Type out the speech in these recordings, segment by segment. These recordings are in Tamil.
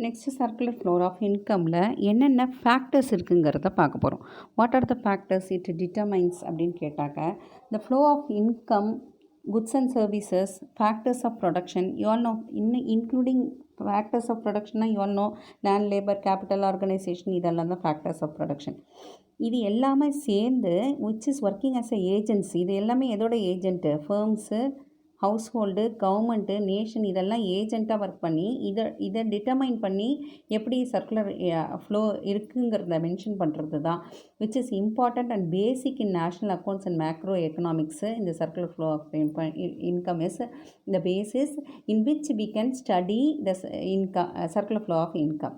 நெக்ஸ்ட் சர்க்குலர் ஃப்ளோ ஆஃப் இன்கமில் என்னென்ன ஃபேக்டர்ஸ் இருக்குங்கிறத பார்க்க போகிறோம். What are the factors it determines அப்படின்னு கேட்டாக்க, the flow of income, goods and services, factors of production, you all know, including factors of ப்ரொடக்ஷன்னா you all know land, labour, capital, organisation, இதெல்லாம் தான் ஃபேக்டர்ஸ் ஆஃப் ப்ரொடக்ஷன். இது எல்லாமே சேர்ந்து which is working as a agency. இது எல்லாமே எதோட agent? Firms, household, government, nation, இதெல்லாம் ஏஜெண்ட்டாக ஒர்க் பண்ணி இதை டிட்டர்மைன் பண்ணி எப்படி சர்க்குலர் ஃப்ளோ இருக்குங்கிறத மென்ஷன் பண்ணுறது தான் which is important and basic in national accounts and macro economics. இந்த circular flow of income is the basis in which we can study the circular flow of income.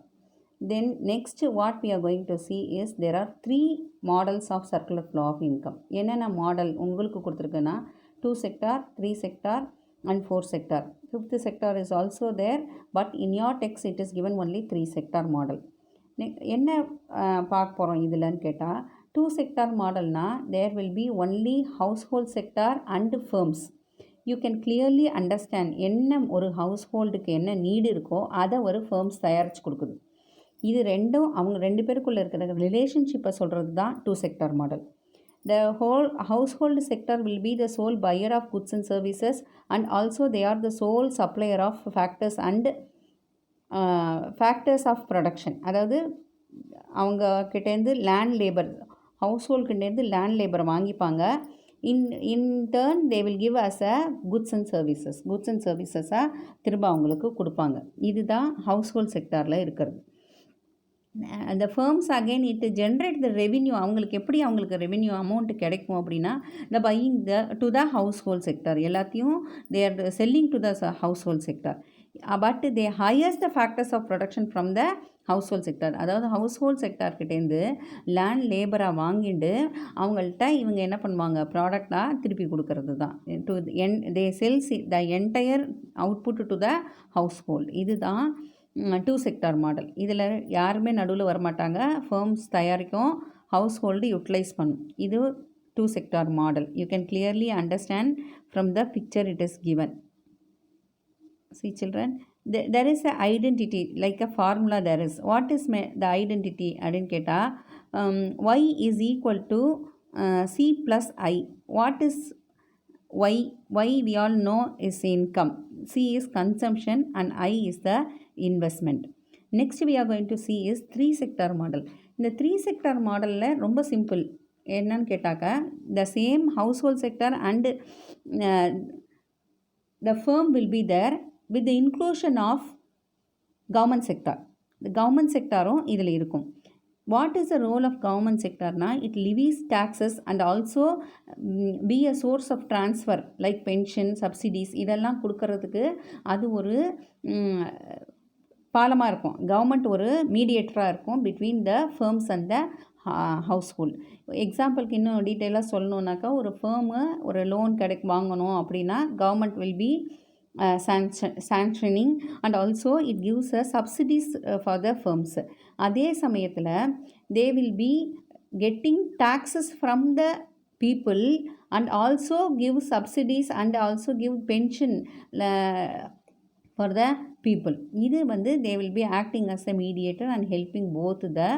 Then next what we are going to see is there are 3 models of circular flow of income. என்னென்ன மாடல் உங்களுக்கு கொடுத்துருக்குன்னா 2 sector, 3 sector and 4 sector. 5th sector is also there, but in your text it is given only 3 sector model. என்ன பார்க்க போகிறோம் இதில்னு கேட்டால், 2 sector மாடல்னா there will be only household sector and firms. You can clearly understand என்ன ஒரு ஹவுஸ் ஹோல்டுக்கு என்ன நீடு இருக்கோ அதை ஒரு ஃபர்ம்ஸ் தயாரித்து கொடுக்குது. இது ரெண்டும் அவங்க 2 பேருக்குள்ளே இருக்கிற ரிலேஷன்ஷிப்பை சொல்கிறது தான் 2 sector model. The whole household sector will be the sole buyer of goods and services, and also they are the sole supplier of factors and factors of production. அதாவது அவங்க கிட்டேருந்து லேண்ட் லேபர், ஹவுஸ் ஹோல்டுக்கிட்டேருந்து லேண்ட் லேபரை வாங்கிப்பாங்க. in turn they will give us a goods and services திரும்ப அவங்களுக்கு கொடுப்பாங்க. இதுதான் ஹவுஸ் ஹோல்ட் செக்டாரில் இருக்கிறது. அந்த firms again it generate the revenue. அவங்களுக்கு ரெவின்யூ அமௌண்ட் கிடைக்கும் அப்படின்னா, the buying to the household sector, எல்லாத்தையும் they are selling to the household sector. But they hires the factors of production from the household sector. அதாவது ஹவுஸ் ஹோல்ட் செக்டார்கிட்டேருந்து லேண்ட் லேபராக வாங்கிட்டு அவங்கள்ட்ட இவங்க என்ன பண்ணுவாங்க, ப்ராடக்டாக திருப்பி கொடுக்கறது தான். To they sells the entire output to the household. இதுதான் 2 sector மாடல். இதில் யாருமே நடுவில் வரமாட்டாங்க. ஃபர்ம்ஸ் தயாரிக்கும், ஹவுஸ் ஹோல்டு யூட்டிலைஸ் பண்ணும். இது 2 sector model. You can clearly understand from the picture it is given. See children, there is a identity like a formula there is. What is the identity அப்படின்னு கேட்டால், y is equal to c plus i. What is y? Y we all know is income, c is consumption and i is the investment. Next we are going to see is 3 sector model. இந்த 3 sector மாடலில் ரொம்ப சிம்பிள். என்னன்னு கேட்டாக்க, the same household sector and the firm will be there with the inclusion of government sector. the government sectorம் இதில் இருக்கும். What is the role of government sector? It levies taxes and also be a source of transfer like pension, subsidies, இதெல்லாம் கொடுக்கறதுக்கு அது ஒரு பாலமாக இருக்கும். கவர்மெண்ட் ஒரு மீடியேட்டராக இருக்கும் between the firms and the house hold. எக்ஸாம்பிளுக்கு இன்னும் டீட்டெயிலாக சொல்லணுன்னாக்கா, ஒரு ஃபர்மு ஒரு லோன் வாங்கணும் அப்படின்னா government will be sanctioning and also it gives a subsidies for the firms. அதே சமயத்தில் they will be getting taxes from the people and also give subsidies and also give pension for the people. இது they will be acting as a mediator and helping both the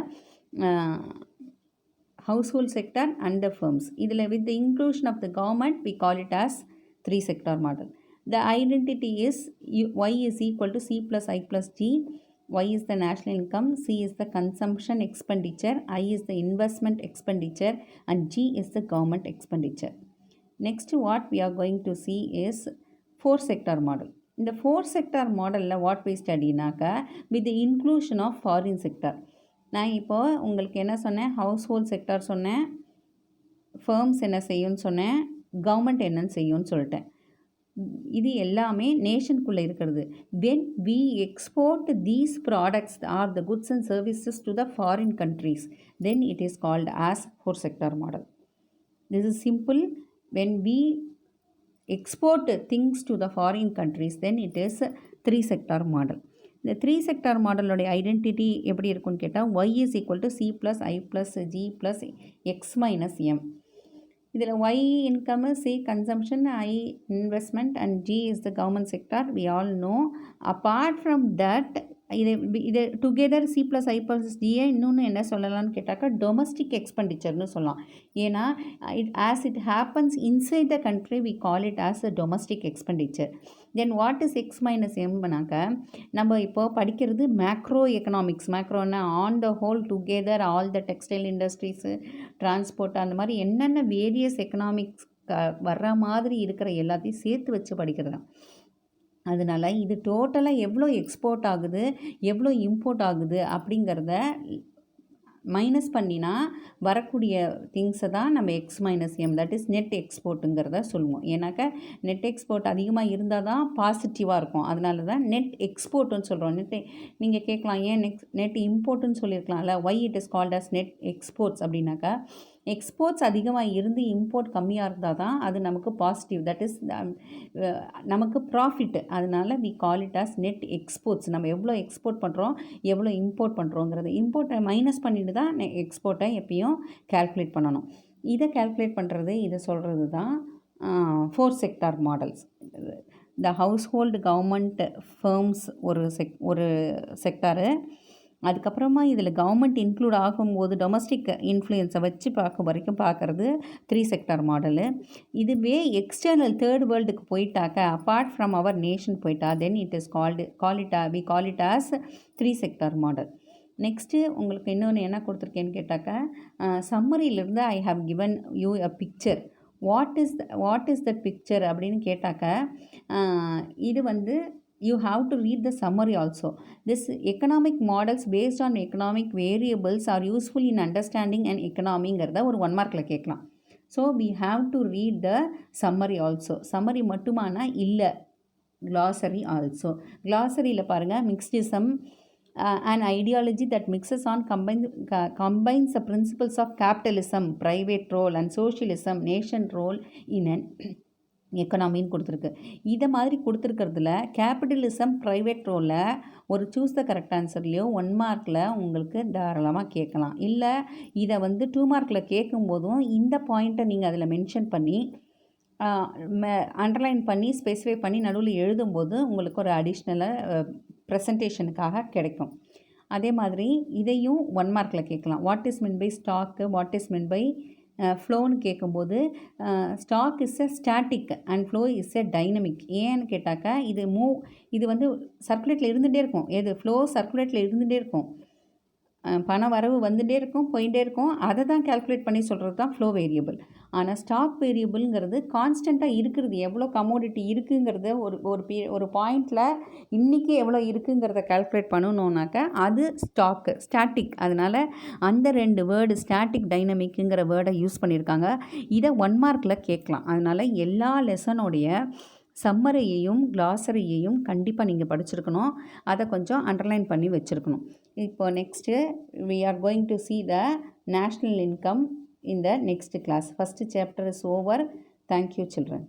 household sector and the firms. இதில் with the inclusion of the government we call it as 3 sector model. The identity is y is equal to c plus i plus g. Y is the national income, c is the consumption expenditure, i is the investment expenditure and g is the government expenditure. Next what we are going to see is 4 sector model. In the 4 sector model what we study with the inclusion of foreign sector. நான் இப்போ உங்களுக்கு என்ன சொன்னேன், ஹவுஸ் ஹோல்ட் செக்டார் சொன்னேன், ஃபர்ம்ஸ் என்ன செய்யும்னு சொன்னேன், கவர்மெண்ட் என்னன்னு செய்யும்னு சொல்லிட்டேன். இது எல்லாமே நேஷனுக்குள்ளே இருக்கிறது. when we export these products or the goods and services to the foreign countries, then it is called as 4 sector model. This is simple. When we export things to the foreign countries, then it is 3 sector model. இந்த 3 sector மாடலோடைய ஐடென்டிட்டி எப்படி இருக்குன்னு கேட்டால், y is equal to c plus i plus g plus x minus m. இதில் y income, c consumption, i investment and g is the government sector. We all know. Apart from that, இது together C plus I plus DA இன்னொன்று என்ன சொல்லலாம்னு கேட்டாக்கா டொமஸ்டிக் எக்ஸ்பெண்டிச்சர்னு சொல்லலாம். ஏன்னா it happens inside the country we call it as a domestic expenditure. Then what is X minus எம்னாக்க நம்ம இப்போ படிக்கிறது மேக்ரோ எக்கனாமிக்ஸ். மேக்ரோன்னா on the whole together all the textile industries, transport, அந்த மாதிரி என்னென்ன வேரியஸ் எக்கனாமிக்ஸ் வர்ற மாதிரி இருக்கிற எல்லாத்தையும் சேர்த்து வச்சு படிக்கிறது தான். அதனால் இது டோட்டலாக எவ்வளோ எக்ஸ்போர்ட் ஆகுது, எவ்வளோ இம்போர்ட் ஆகுது அப்படிங்கிறத மைனஸ் பண்ணினா வரக்கூடிய திங்ஸை தான் நம்ம X minus M, that is net எக்ஸ்போர்ட்டுங்கிறத சொல்லுவோம். ஏன்னாக்கா நெட் எக்ஸ்போர்ட் அதிகமாக இருந்தால் தான் பாசிட்டிவாக இருக்கும். அதனால தான் நெட் எக்ஸ்போர்ட்டுன்னு சொல்கிறோம். நீங்கள் கேட்கலாம், ஏன் நெட் இம்போர்ட்டுன்னு சொல்லியிருக்கலாம்ல, why it is called as net exports அப்படின்னாக்கா எக்ஸ்போர்ட்ஸ் அதிகமாக இருந்து இம்போர்ட் கம்மியாக இருந்தால் தான் அது நமக்கு பாசிட்டிவ், தட் இஸ் நமக்கு ப்ராஃபிட். அதனால we call it as net exports. நம்ம எவ்வளோ எக்ஸ்போர்ட் பண்ணுறோம், எவ்வளோ இம்போர்ட் பண்ணுறோங்கிறது, இம்போர்ட்டை மைனஸ் பண்ணிட்டு தான் எக்ஸ்போர்ட்டை எப்பயும் கால்குலேட் பண்ணணும். இதை கால்குலேட் பண்ணுறது, இதை சொல்கிறது தான் 4 sector models. The household government firms ஒரு செக்டாரு. அதுக்கப்புறமா இதில் கவர்மெண்ட் இன்க்ளூட் ஆகும்போது டொமஸ்டிக் இன்ஃப்ளூயன்ஸை வச்சு பார்க்குறது 3 செக்டார் மாடலு. இதுவே எக்ஸ்டர்னல் தேர்ட் வேர்ல்டுக்கு போயிட்டாக்க, அப்பார்ட் ஃப்ரம் அவர் நேஷன் போயிட்டா, then it is we call it as 3 sector model. Next உங்களுக்கு இன்னொன்று என்ன கொடுத்துருக்கேன்னு கேட்டாக்கா, சம்மரியிலிருந்து I have given you a picture. What is that picture அப்படின்னு கேட்டாக்க, இது வந்து you have to read the summary also. This economic models based on economic variables are useful in understanding an economy-ங்கிறத ஒரு 1 மார்க்கில் கேட்கலாம். So we have to read the summary also. summary மட்டுமானா இல்லை, glossary also. glossary-ல பாருங்கள், mixedism, an ideology that mixes on combines the principles of capitalism, private role, and socialism, nation role in an எக்கனாமின்னு கொடுத்துருக்கு. இதை மாதிரி கொடுத்துருக்கிறதுல கேபிட்டலிசம், ப்ரைவேட் ரோலில் ஒரு சூஸ் த கரெக்ட் ஆன்சர்லேயோ 1 மார்க்கில் உங்களுக்கு தாராளமாக கேட்கலாம். இல்லை இதை வந்து 2 மார்க்கில் கேட்கும்போதும் இந்த பாயிண்ட்டை நீங்கள் அதில் மென்ஷன் பண்ணி அண்டர்லைன் பண்ணி ஸ்பெசிஃபை பண்ணி நடுவில் எழுதும்போது உங்களுக்கு ஒரு அடிஷ்னலாக ப்ரெசன்டேஷனுக்காக கிடைக்கும். அதே மாதிரி இதையும் 1 மார்க்கில் கேட்கலாம். What is mean by stock, what is mean by ஃப்ளோன்னு கேட்கும்போது stock is a static and flow is a dynamic. ஏன்னு கேட்டாக்கா இது வந்து சர்க்குலேட்டில் இருந்துகிட்டே இருக்கும். ஃப்ளோ சர்க்குலேட்டில் இருந்துகிட்டே இருக்கும். பண வரவு வந்துகிட்டே இருக்கும், போயிட்டே இருக்கும். அதை தான் கால்குலேட் பண்ணி சொல்கிறது தான் ஃப்ளோ வேரியபிள். ஆனால் ஸ்டாக் வேரியபிள்ங்கிறது கான்ஸ்டண்ட்டாக இருக்கிறது, எவ்வளோ கமோடிட்டி இருக்குங்கிறத ஒரு பாயிண்டில் இன்றைக்கி எவ்வளோ இருக்குங்கிறத கால்குலேட் பண்ணணுன்னாக்கா அது ஸ்டாட்டிக். அதனால் அந்த 2 வேர்டு ஸ்டாட்டிக், டைனமிக்குங்கிற வேர்டை யூஸ் பண்ணியிருக்காங்க. இதை 1 மார்க்கில் கேட்கலாம். அதனால் எல்லா லெசனோடைய சம்மரையையும் கிளாசரியையும் கண்டிப்பாக நீங்கள் படிச்சிருக்கணும். அதை கொஞ்சம் அண்டர்லைன் பண்ணி வச்சுருக்கணும். இப்போ next we are going to see the national income in the next class. First chapter is over. Thank you children.